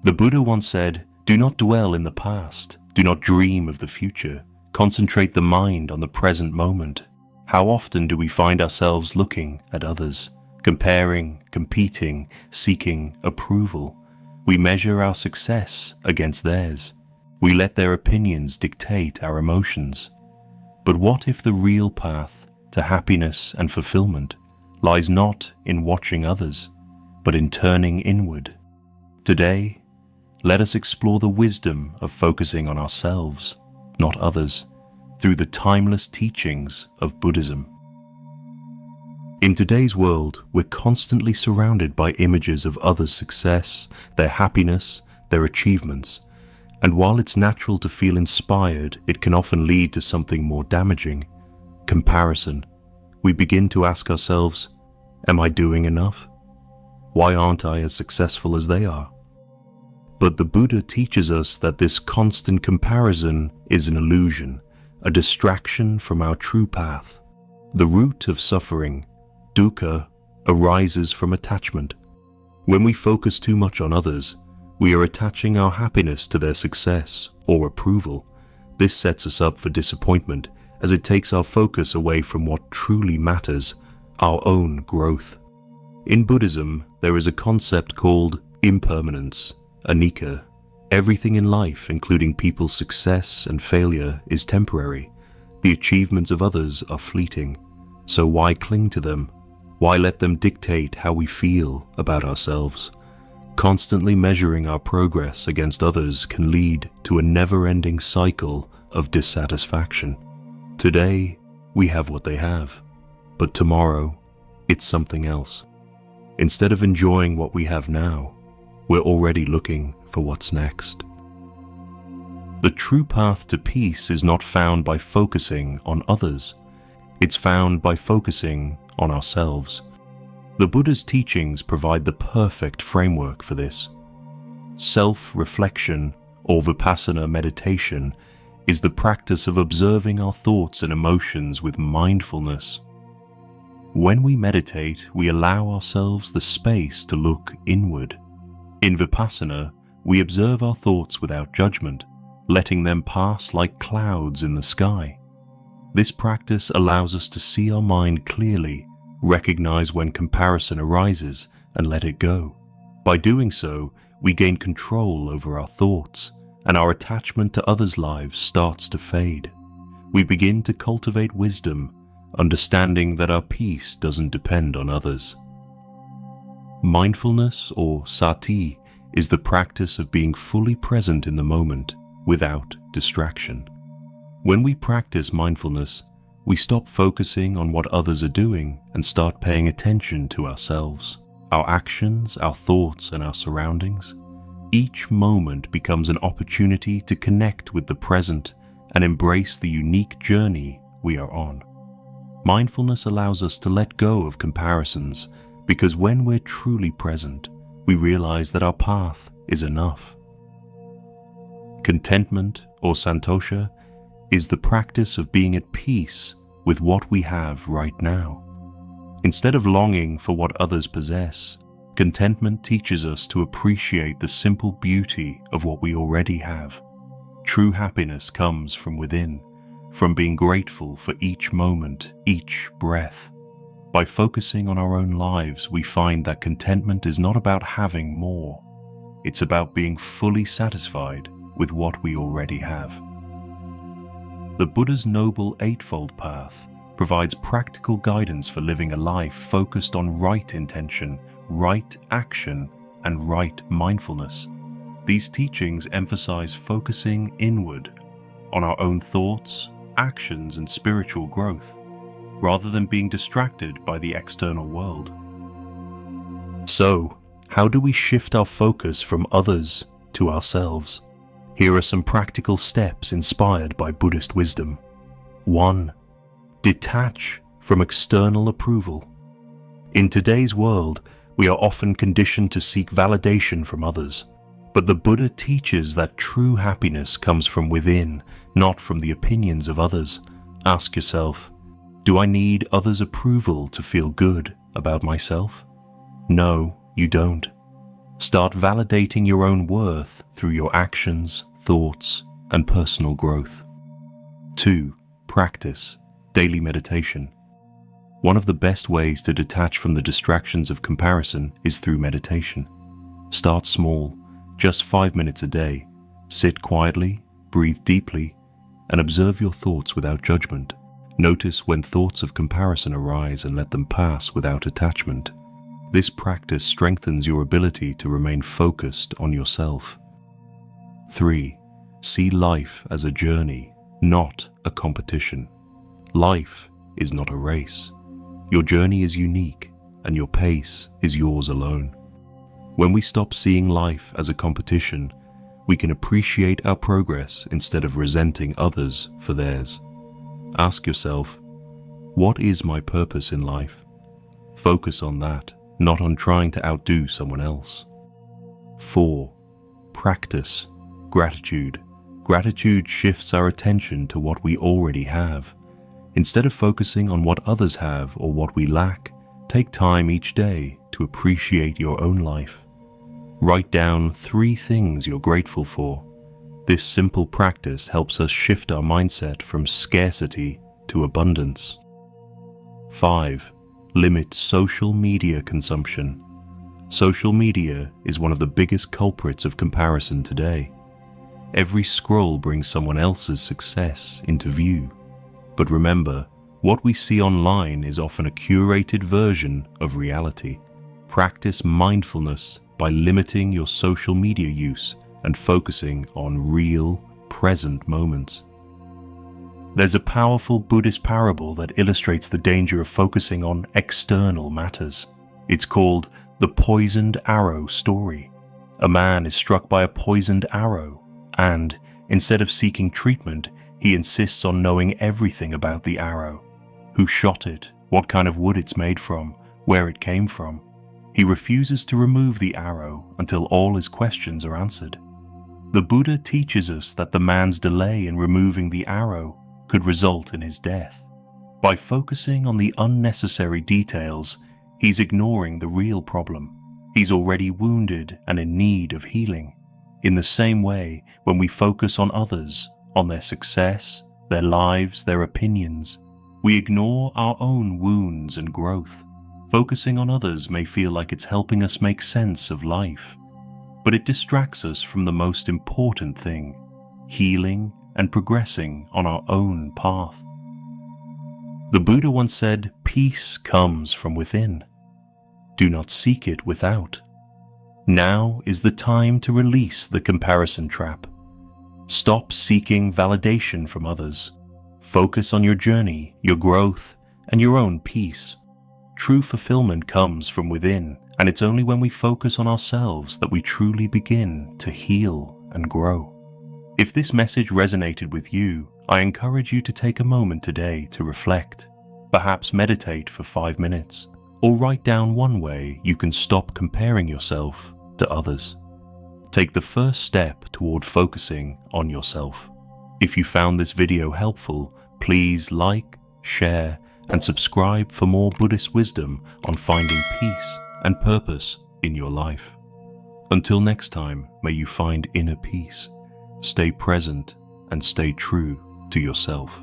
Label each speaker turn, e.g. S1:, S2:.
S1: The Buddha once said, "Do not dwell in the past. Do not dream of the future. Concentrate the mind on the present moment." How often do we find ourselves looking at others, comparing, competing, seeking approval? We measure our success against theirs. We let their opinions dictate our emotions. But what if the real path to happiness and fulfillment lies not in watching others, but in turning inward? Today, let us explore the wisdom of focusing on ourselves, not others, through the timeless teachings of Buddhism. In today's world, we're constantly surrounded by images of others' success, their happiness, their achievements, and while it's natural to feel inspired, it can often lead to something more damaging: comparison. We begin to ask ourselves, am I doing enough? Why aren't I as successful as they are? But the Buddha teaches us that this constant comparison is an illusion, a distraction from our true path. The root of suffering, dukkha, arises from attachment. When we focus too much on others, we are attaching our happiness to their success or approval. This sets us up for disappointment, as it takes our focus away from what truly matters, our own growth. In Buddhism, there is a concept called impermanence, anicca. Everything in life, including people's success and failure, is temporary. The achievements of others are fleeting. So why cling to them? Why let them dictate how we feel about ourselves? Constantly measuring our progress against others can lead to a never-ending cycle of dissatisfaction. Today, we have what they have, but tomorrow, it's something else. Instead of enjoying what we have now, we're already looking for what's next. The true path to peace is not found by focusing on others. It's found by focusing on ourselves. The Buddha's teachings provide the perfect framework for this. Self-reflection, or vipassana meditation, is the practice of observing our thoughts and emotions with mindfulness. When we meditate, we allow ourselves the space to look inward. In vipassana, we observe our thoughts without judgment, letting them pass like clouds in the sky. This practice allows us to see our mind clearly, recognize when comparison arises, and let it go. By doing so, we gain control over our thoughts, and our attachment to others' lives starts to fade. We begin to cultivate wisdom, understanding that our peace doesn't depend on others. Mindfulness, or sati, is the practice of being fully present in the moment without distraction. When we practice mindfulness, we stop focusing on what others are doing and start paying attention to ourselves, our actions, our thoughts, and our surroundings. Each moment becomes an opportunity to connect with the present and embrace the unique journey we are on. Mindfulness allows us to let go of comparisons, because when we're truly present, we realize that our path is enough. Contentment, or santosha, is the practice of being at peace with what we have right now. Instead of longing for what others possess, contentment teaches us to appreciate the simple beauty of what we already have. True happiness comes from within, from being grateful for each moment, each breath. By focusing on our own lives, we find that contentment is not about having more. It's about being fully satisfied with what we already have. The Buddha's Noble Eightfold Path provides practical guidance for living a life focused on right intention, right action, and right mindfulness. These teachings emphasize focusing inward on our own thoughts, actions, and spiritual growth, rather than being distracted by the external world. So, how do we shift our focus from others to ourselves? Here are some practical steps inspired by Buddhist wisdom. 1. Detach from external approval. In today's world, we are often conditioned to seek validation from others, but the Buddha teaches that true happiness comes from within, not from the opinions of others. Ask yourself, do I need others' approval to feel good about myself? No, you don't. Start validating your own worth through your actions, thoughts, and personal growth. 2. Practice daily meditation. One of the best ways to detach from the distractions of comparison is through meditation. Start small, just 5 minutes a day. Sit quietly, breathe deeply, and observe your thoughts without judgment. Notice when thoughts of comparison arise and let them pass without attachment. This practice strengthens your ability to remain focused on yourself. 3. See life as a journey, not a competition. Life is not a race. Your journey is unique, and your pace is yours alone. When we stop seeing life as a competition, we can appreciate our progress instead of resenting others for theirs. Ask yourself, what is my purpose in life? Focus on that, not on trying to outdo someone else. 4. Practice gratitude. Gratitude shifts our attention to what we already have. Instead of focusing on what others have or what we lack, take time each day to appreciate your own life. Write down 3 things you're grateful for. This simple practice helps us shift our mindset from scarcity to abundance. 5. Limit social media consumption. Social media is one of the biggest culprits of comparison today. Every scroll brings someone else's success into view. But remember, what we see online is often a curated version of reality. Practice mindfulness by limiting your social media use and focusing on real, present moments. There's a powerful Buddhist parable that illustrates the danger of focusing on external matters. It's called the poisoned arrow story. A man is struck by a poisoned arrow, and instead of seeking treatment, he insists on knowing everything about the arrow. Who shot it, what kind of wood it's made from, where it came from. He refuses to remove the arrow until all his questions are answered. The Buddha teaches us that the man's delay in removing the arrow could result in his death. By focusing on the unnecessary details, he's ignoring the real problem. He's already wounded and in need of healing. In the same way, when we focus on others, on their success, their lives, their opinions, we ignore our own wounds and growth. Focusing on others may feel like it's helping us make sense of life, but it distracts us from the most important thing, healing and progressing on our own path. The Buddha once said, "Peace comes from within. Do not seek it without." Now is the time to release the comparison trap. Stop seeking validation from others. Focus on your journey, your growth, and your own peace. True fulfillment comes from within, and it's only when we focus on ourselves that we truly begin to heal and grow. If this message resonated with you, I encourage you to take a moment today to reflect. Perhaps meditate for 5 minutes, or write down one way you can stop comparing yourself to others. Take the first step toward focusing on yourself. If you found this video helpful, please like, share, and subscribe for more Buddhist wisdom on finding peace and purpose in your life. Until next time, may you find inner peace, stay present, and stay true to yourself.